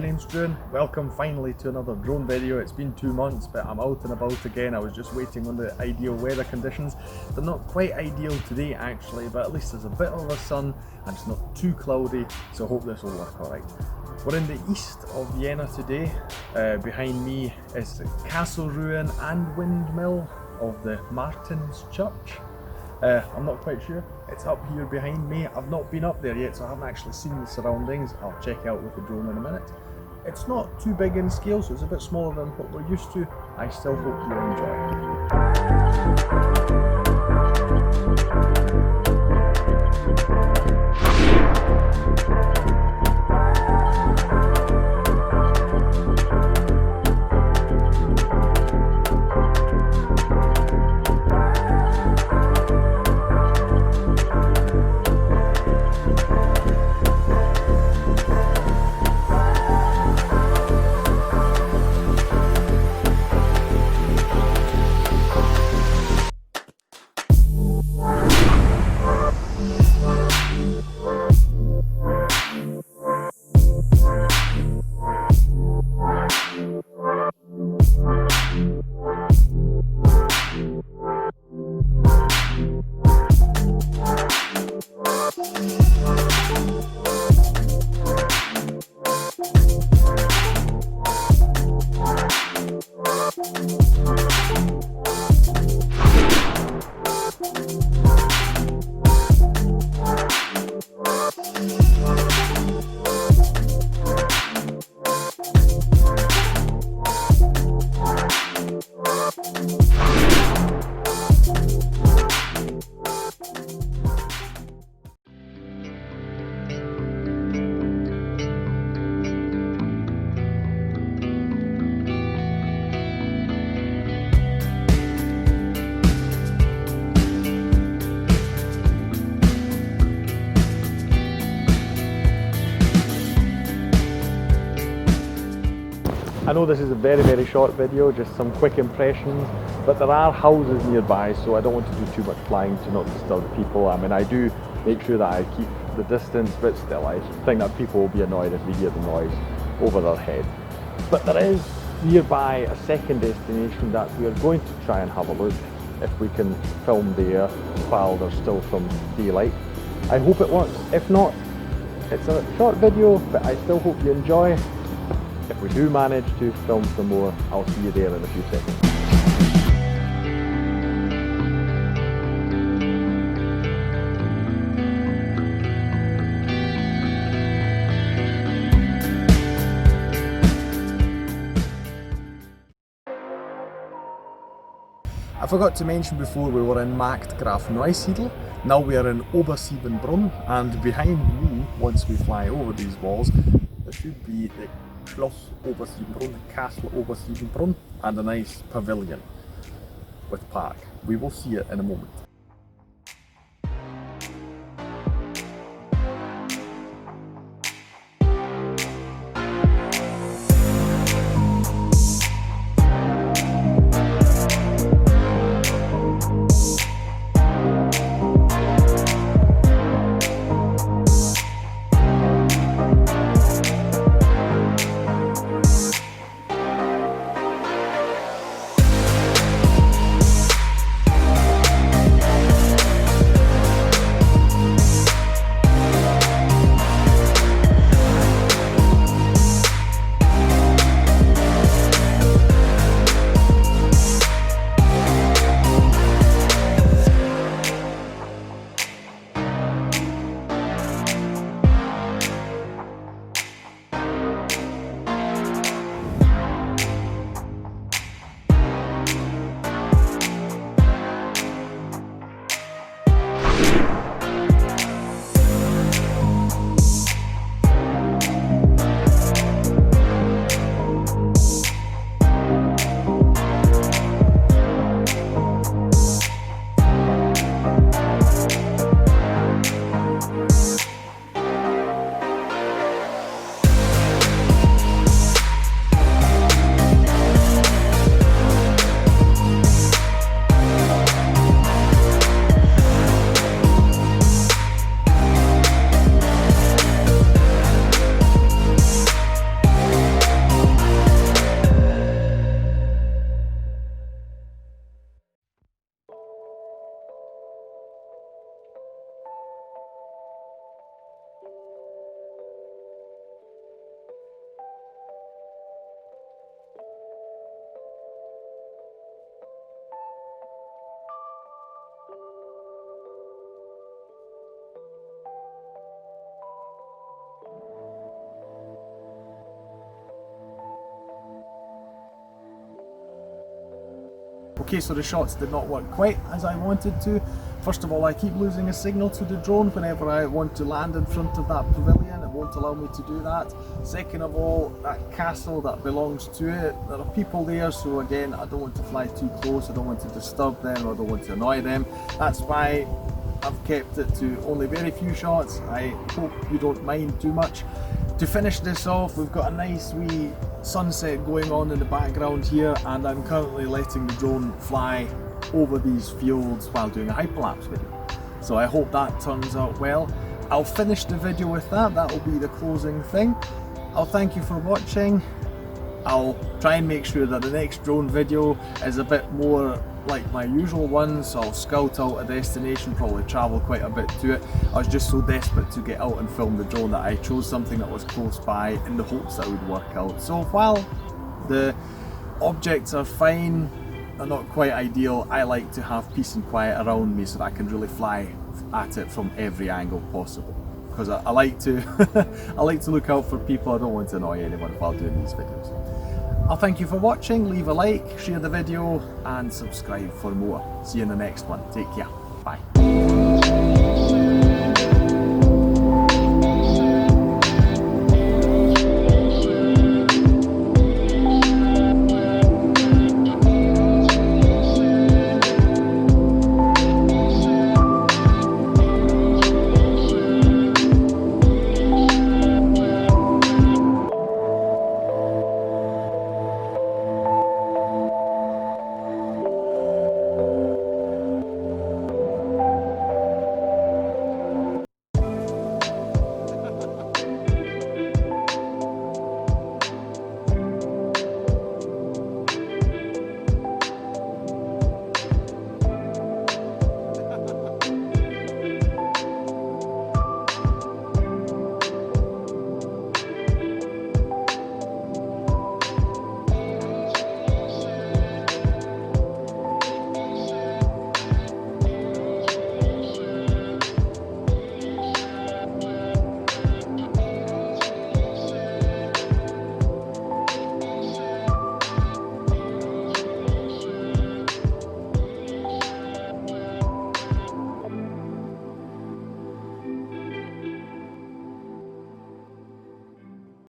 My name's Drew. Welcome finally to another drone video. It's been 2 months, but I'm out and about again. I was just waiting on the ideal weather conditions. They're not quite ideal today actually, but at least there's a bit of the sun and it's not too cloudy, so I hope this will work alright. We're in the east of Vienna today. Behind me is the castle ruin and windmill of the Martin's Church. I'm not quite sure. It's up here behind me. I've not been up there yet, so I haven't actually seen the surroundings. I'll check it out with the drone in a minute. It's not too big in scale, so it's a bit smaller than what we're used to. I still hope you I know this is a very short video, just some quick impressions, but there are houses nearby, so I don't want to do too much flying to not disturb people. I mean, I do make sure that I keep the distance, but still I think that people will be annoyed if they hear the noise over their head. But there is nearby a second destination that we are going to try and have a look if we can film there while there's still some daylight. I hope it works. If not, it's a short video, but I still hope you enjoy. If we do manage to film some more, I'll see you there in a few seconds. I forgot to mention before, we were in Markgrafneusiedl. Now we are in Obersiebenbrunn, and behind me, once we fly over these walls, there should be the Schloss Obersiebenbrunn, Castle Obersiebenbrunn, and a nice pavilion with park. We will see it in a moment. Okay, so the shots did not work quite as I wanted to. First of all, I keep losing a signal to the drone whenever I want to land in front of that pavilion. It won't allow me to do that. Second of all, that castle that belongs to it, there are people there, so again, I don't want to fly too close, I don't want to disturb them, I don't want to annoy them. That's why I've kept it to only very few shots. I hope you don't mind too much. To finish this off, we've got a nice wee sunset going on in the background here, and I'm currently letting the drone fly over these fields while doing a hyperlapse video. So I hope that turns out well. I'll finish the video with that, that will be the closing thing. I'll thank you for watching. I'll try and make sure that the next drone video is a bit more like my usual ones, so I'll scout out a destination, probably travel quite a bit to it. I was just so desperate to get out and film the drone that I chose something that was close by in the hopes that it would work out. So while the objects are fine, they're not quite ideal, I like to have peace and quiet around me so that I can really fly at it from every angle possible. Because I like to I like to look out for people, I don't want to annoy anyone while doing these videos. I'll thank you for watching, leave a like, share the video and subscribe for more. See you in the next one. Take care.